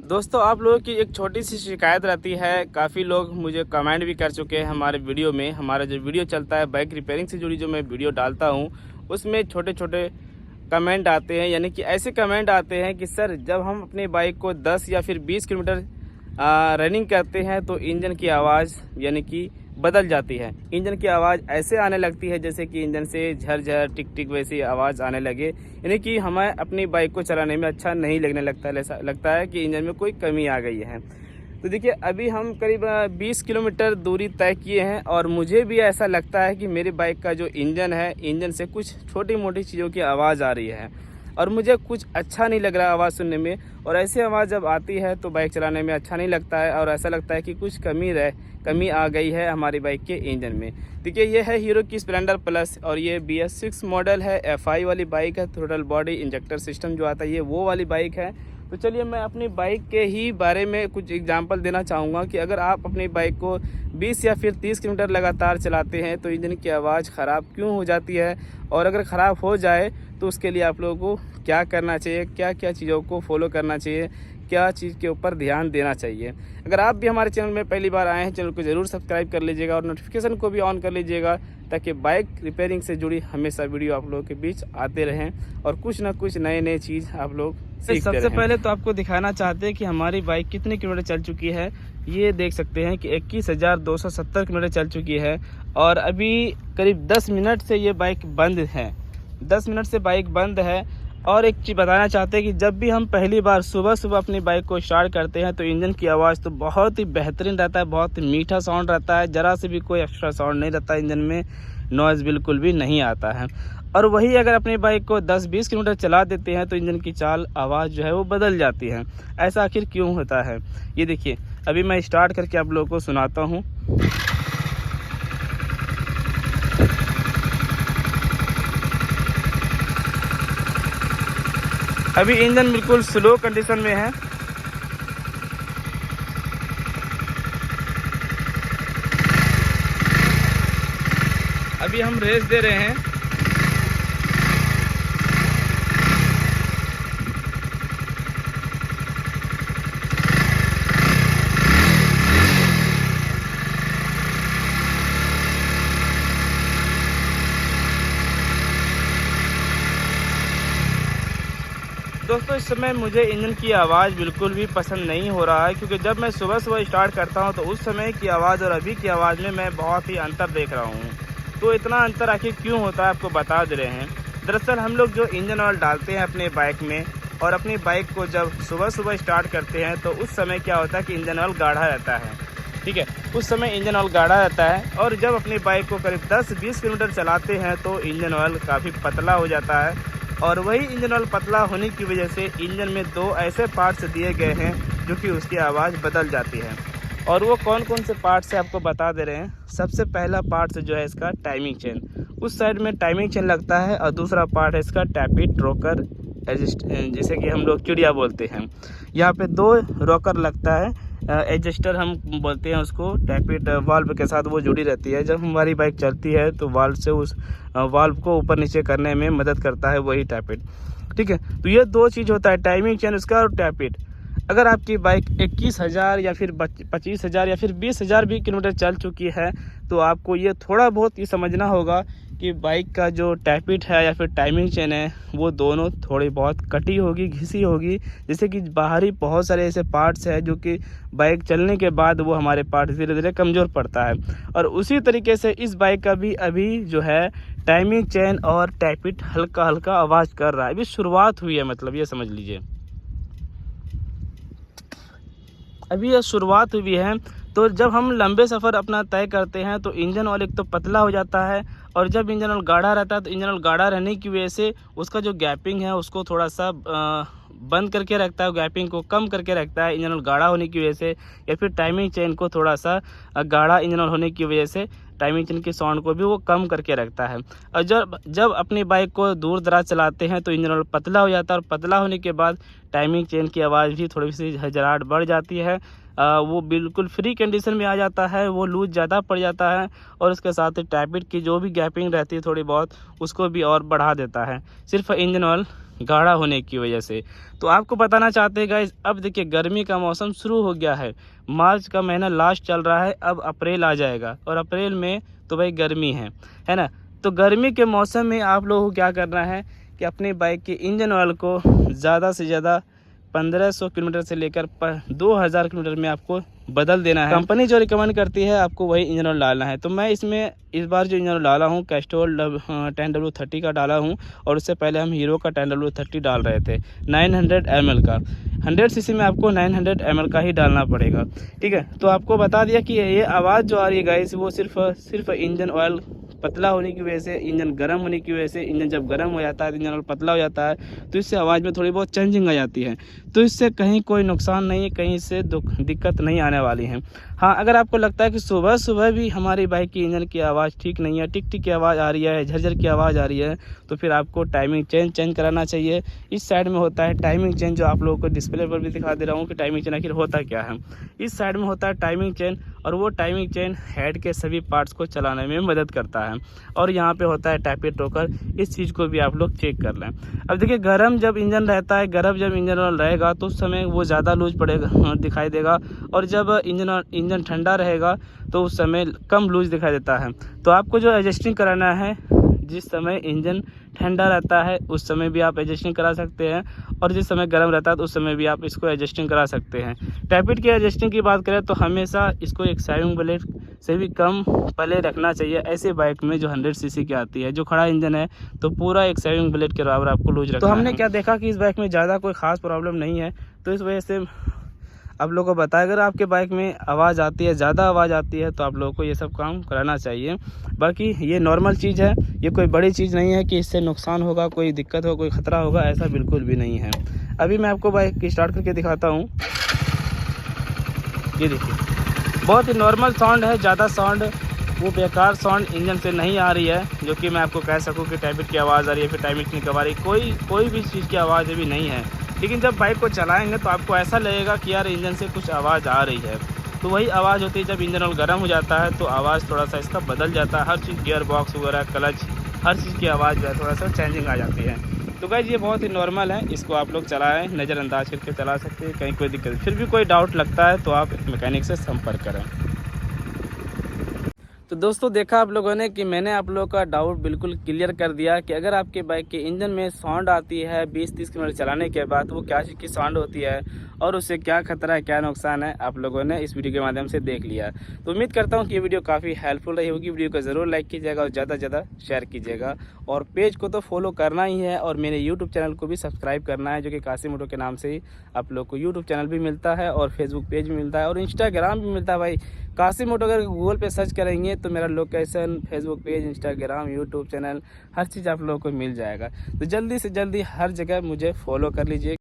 दोस्तों, आप लोगों की एक छोटी सी शिकायत रहती है। काफ़ी लोग मुझे कमेंट भी कर चुके हैं हमारे वीडियो में। हमारा जो वीडियो चलता है बाइक रिपेयरिंग से जुड़ी, जो मैं वीडियो डालता हूं, उसमें छोटे छोटे कमेंट आते हैं। यानी कि ऐसे कमेंट आते हैं कि सर, जब हम अपनी बाइक को 10 या फिर 20 किलोमीटर रनिंग करते हैं तो इंजन की आवाज़ यानी कि बदल जाती है। इंजन की आवाज़ ऐसे आने लगती है जैसे कि इंजन से झरझर टिक टिक वैसी आवाज़ आने लगे। यानी कि हमें अपनी बाइक को चलाने में अच्छा नहीं लगने लगता है। ऐसा लगता है कि इंजन में कोई कमी आ गई है। तो देखिए, अभी हम करीब 20 किलोमीटर दूरी तय किए हैं और मुझे भी ऐसा लगता है कि मेरी बाइक का जो इंजन है, इंजन से कुछ छोटी मोटी चीज़ों की आवाज़ आ रही है और मुझे कुछ अच्छा नहीं लग रहा आवाज़ सुनने में। और ऐसी आवाज़ जब आती है तो बाइक चलाने में अच्छा नहीं लगता है और ऐसा लगता है कि कुछ कमी आ गई है हमारी बाइक के इंजन में। देखिए, ये है हीरो की स्प्लेंडर प्लस और ये BS6 मॉडल है, FI वाली बाइक है। थ्रोटल बॉडी इंजेक्टर सिस्टम जो आता है, ये वो वाली बाइक है। तो चलिए, मैं अपनी बाइक के ही बारे में कुछ एग्जांपल देना चाहूँगा कि अगर आप अपनी बाइक को 20 या फिर 30 किलोमीटर लगातार चलाते हैं तो इंजन की आवाज़ ख़राब क्यों हो जाती है, और अगर ख़राब हो जाए तो उसके लिए आप लोगों को क्या करना चाहिए, क्या क्या चीज़ों को फॉलो करना चाहिए, क्या चीज़ के ऊपर ध्यान देना चाहिए। अगर आप भी हमारे चैनल में पहली बार आए हैं, चैनल को ज़रूर सब्सक्राइब कर लीजिएगा और नोटिफिकेशन को भी ऑन कर लीजिएगा, ताकि बाइक रिपेयरिंग से जुड़ी हमेशा वीडियो आप लोगों के बीच आते रहें और कुछ ना कुछ नए चीज़ आप लोग सीखते रहें। सबसे पहले तो आपको दिखाना चाहते हैं कि हमारी बाइक कितने किलोमीटर चल चुकी है। ये देख सकते हैं कि 21,270 किलोमीटर चल चुकी है और अभी करीब 10 मिनट से ये बाइक बंद है। 10 मिनट से बाइक बंद है। और एक चीज़ बताना चाहते हैं कि जब भी हम पहली बार सुबह अपनी बाइक को स्टार्ट करते हैं तो इंजन की आवाज़ तो बहुत ही बेहतरीन रहता है, बहुत ही मीठा साउंड रहता है, ज़रा से भी कोई एक्स्ट्रा साउंड नहीं रहता, इंजन में नॉइज़ बिल्कुल भी नहीं आता है। और वही अगर अपनी बाइक को 10-20 किलोमीटर चला देते हैं तो इंजन की चाल आवाज़ जो है वो बदल जाती है। ऐसा आखिर क्यों होता है, ये देखिए, अभी मैं स्टार्ट करके आप लोगों को सुनाता हूँ। अभी इंजन बिल्कुल स्लो कंडीशन में है। अभी हम रेस दे रहे हैं। दोस्तों, इस समय मुझे इंजन की आवाज़ बिल्कुल भी पसंद नहीं हो रहा है, क्योंकि जब मैं सुबह स्टार्ट करता हूं तो उस समय की आवाज़ और अभी की आवाज़ में मैं बहुत ही अंतर देख रहा हूं। तो इतना अंतर आखिर क्यों होता है, आपको बता दे रहे हैं। दरअसल हम लोग जो इंजन ऑयल डालते हैं अपने बाइक में और अपनी बाइक को जब सुबह स्टार्ट करते हैं तो उस समय क्या होता है कि इंजन ऑयल गाढ़ा रहता है। ठीक है, उस समय इंजन ऑयल गाढ़ा रहता है और जब अपनी बाइक को करीब 10-20 किलोमीटर चलाते हैं तो इंजन ऑयल काफ़ी पतला हो जाता है। और वही इंजन ऑयल पतला होने की वजह से इंजन में 2 ऐसे पार्ट्स दिए गए हैं जो कि उसकी आवाज़ बदल जाती है। और वो कौन कौन से पार्ट्स है आपको बता दे रहे हैं। सबसे पहला पार्ट जो है इसका टाइमिंग चेन, उस साइड में टाइमिंग चेन लगता है, और दूसरा पार्ट है इसका टैपिट रोकर एडजस्ट, जैसे कि हम लोग चिड़िया बोलते हैं। यहाँ पे 2 रोकर लगता है, एडजस्टर हम बोलते हैं उसको। टैपिट वाल्व के साथ वो जुड़ी रहती है, जब हमारी बाइक चलती है तो वाल्व से उस वाल्व को ऊपर नीचे करने में मदद करता है वही टैपिट। ठीक है, तो ये 2 चीज़ होता है, टाइमिंग चेन उसका और टैपिट। अगर आपकी बाइक 21,000 या फिर 25,000 या फिर 20,000 भी किलोमीटर चल चुकी है तो आपको ये थोड़ा बहुत ये समझना होगा कि बाइक का जो टैपिट है या फिर टाइमिंग चेन है वो दोनों थोड़ी बहुत कटी होगी, घिसी होगी। जैसे कि बाहरी बहुत सारे ऐसे पार्ट्स हैं जो कि बाइक चलने के बाद वो हमारे पार्ट्स धीरे धीरे कमज़ोर पड़ता है। और उसी तरीके से इस बाइक का भी अभी जो है टाइमिंग चेन और टैपिट हल्का हल्का आवाज़ कर रहा है। अभी शुरुआत हुई है, मतलब ये समझ लीजिए, अभी यह शुरुआत हुई है। तो जब हम लंबे सफ़र अपना तय करते हैं तो इंजन ऑयल एक तो पतला हो जाता है, और जब इंजन ऑयल गाढ़ा रहता है तो इंजन ऑयल गाढ़ा रहने की वजह से उसका जो गैपिंग है उसको थोड़ा सा बंद करके रखता है, गैपिंग को कम करके रखता है इंजन ऑयल गाढ़ा होने की वजह से। या फिर टाइमिंग चेन को थोड़ा सा गाढ़ा इंजन ऑयल होने की वजह से टाइमिंग चेन के साउंड को भी वो कम करके रखता है। और जब अपनी बाइक को दूर दराज चलाते हैं तो इंजन ऑयल पतला हो जाता है, और पतला होने के बाद टाइमिंग चेन की आवाज़ भी थोड़ी सी झरझराहट बढ़ जाती है। वो बिल्कुल फ्री कंडीशन में आ जाता है, वो लूज ज़्यादा पड़ जाता है, और उसके साथ ही टैपिट की जो भी गैपिंग रहती है थोड़ी बहुत उसको भी और बढ़ा देता है। सिर्फ इंजन ऑयल गाढ़ा होने की वजह से। तो आपको बताना चाहते हैं गाइस, अब देखिए गर्मी का मौसम शुरू हो गया है, मार्च का महीना लास्ट चल रहा है, अब अप्रैल आ जाएगा और अप्रैल में तो भाई गर्मी है ना। तो गर्मी के मौसम में आप लोगों को क्या करना है कि अपनी बाइक के इंजन ऑयल को ज़्यादा से ज़्यादा 1500 किलोमीटर से लेकर 2000 किलोमीटर में आपको बदल देना है। कंपनी जो रिकमेंड करती है आपको वही इंजन ऑयल डालना है। तो मैं इसमें इस बार जो इंजन ऑयल डाला हूँ कैस्ट्रोल 10W30 का डाला हूँ, और उससे पहले हम हीरो का 10W30 डाल रहे थे 900 ml का। 100 सीसी में आपको 900 ml का ही डालना पड़ेगा, ठीक है। तो आपको बता दिया कि ये आवाज़ जो आ रही है गाइस, वो सिर्फ इंजन ऑयल पतला होने की वजह से, इंजन गर्म होने की वजह से। इंजन जब गर्म हो जाता है तो इंजन ऑयल पतला हो जाता है, तो इससे आवाज़ में थोड़ी बहुत चेंजिंग आ जाती है। तो इससे कहीं कोई नुकसान नहीं है, कहीं से दिक्कत नहीं आने वाली है। हाँ, अगर आपको लगता है कि सुबह सुबह भी हमारी बाइक की इंजन की आवाज़ ठीक नहीं है, टिक टिक की आवाज़ आ रही है, झरझर की आवाज़ आ रही है, तो फिर आपको टाइमिंग चेंज कराना चाहिए। इस साइड में होता है टाइमिंग चेंज, जो आप लोगों को डिस्प्ले पर भी दिखा दे रहा हूँ कि टाइमिंग चेंज आखिर होता क्या है। इस साइड में होता है टाइमिंग चेंज, और वो टाइमिंग चेन हेड के सभी पार्ट्स को चलाने में मदद करता है। और यहाँ पे होता है टैपेट रोकर, इस चीज़ को भी आप लोग चेक कर लें। अब देखिए गर्म जब इंजन रहता है, गर्म जब इंजन ऑयल रहेगा तो उस समय वो ज़्यादा लूज पड़ेगा, दिखाई देगा, और जब इंजन ठंडा रहेगा तो उस समय कम लूज दिखाई देता है। तो आपको जो एडजस्टिंग कराना है, जिस समय इंजन ठंडा रहता है उस समय भी आप एडजस्टिंग करा सकते हैं, और जिस समय गर्म रहता है तो उस समय भी आप इसको एडजस्टिंग करा सकते हैं। टैपिट की एडजस्टिंग की बात करें तो हमेशा इसको एक सेविंग ब्लेड से भी कम पहले रखना चाहिए ऐसे बाइक में जो 100 सीसी की आती है। जो खड़ा इंजन है तो पूरा एक सेविंग ब्लेड के बराबर आपको लूज रखना है। तो हमने क्या देखा कि इस बाइक में ज़्यादा कोई ख़ास प्रॉब्लम नहीं है, तो इस वजह से आप लोगों को बताया, अगर आपके बाइक में आवाज़ आती है, ज़्यादा आवाज़ आती है, तो आप लोगों को ये सब काम कराना चाहिए। बाकी ये नॉर्मल चीज़ है, ये कोई बड़ी चीज़ नहीं है कि इससे नुकसान होगा, कोई दिक्कत हो, कोई ख़तरा होगा, ऐसा बिल्कुल भी नहीं है। अभी मैं आपको बाइक स्टार्ट करके दिखाता हूँ। ये देखिए बहुत ही नॉर्मल साउंड है, ज़्यादा साउंड वो बेकार साउंड इंजन से नहीं आ रही है, जो कि मैं आपको कह सकूँ कि टैबिट की आवाज़ आ रही है, फिर टाइमिंग की आ रही, कोई भी चीज़ की आवाज़ अभी नहीं है। लेकिन जब बाइक को चलाएंगे तो आपको ऐसा लगेगा कि यार इंजन से कुछ आवाज़ आ रही है। तो वही आवाज़ होती है जब इंजन ऑयल गर्म हो जाता है, तो आवाज़ थोड़ा सा इसका बदल जाता है। हर चीज़ गियर बॉक्स वगैरह, क्लच, हर चीज़ की आवाज़ जो है थोड़ा सा चेंजिंग आ जाती है। तो गाइस ये बहुत ही नॉर्मल है, इसको आप लोग चलाएं, नज़रअंदाज करके चला सकते हैं, कहीं कोई दिक्कत। फिर भी कोई डाउट लगता है तो आप मैकेनिक से संपर्क करें। तो दोस्तों देखा आप लोगों ने कि मैंने आप लोगों का डाउट बिल्कुल क्लियर कर दिया कि अगर आपके बाइक के इंजन में साउंड आती है 20-30 किलोमीटर चलाने के बाद, वो क्या चीज़ की साउंड होती है और उससे क्या खतरा है, क्या नुकसान है, आप लोगों ने इस वीडियो के माध्यम से देख लिया। तो उम्मीद करता हूँ कि ये वीडियो काफ़ी हेल्पफुल रही होगी। वीडियो को ज़रूर लाइक कीजिएगा और ज़्यादा से ज़्यादा शेयर कीजिएगा, और पेज को तो फॉलो करना ही है, और मेरे यूट्यूब चैनल को भी सब्सक्राइब करना है, जो कि कासिम ऑटो के नाम से ही आप लोग को यूट्यूब चैनल भी मिलता है, और फेसबुक पेज भी मिलता है, और इंस्टाग्राम भी मिलता है। भाई कासिम ऑटो अगर गूगल पे सर्च करेंगे तो मेरा location, Facebook page, Instagram, YouTube channel, हर चीज़ आप लोगों को मिल जाएगा। तो जल्दी से जल्दी हर जगह मुझे फॉलो कर लीजिए।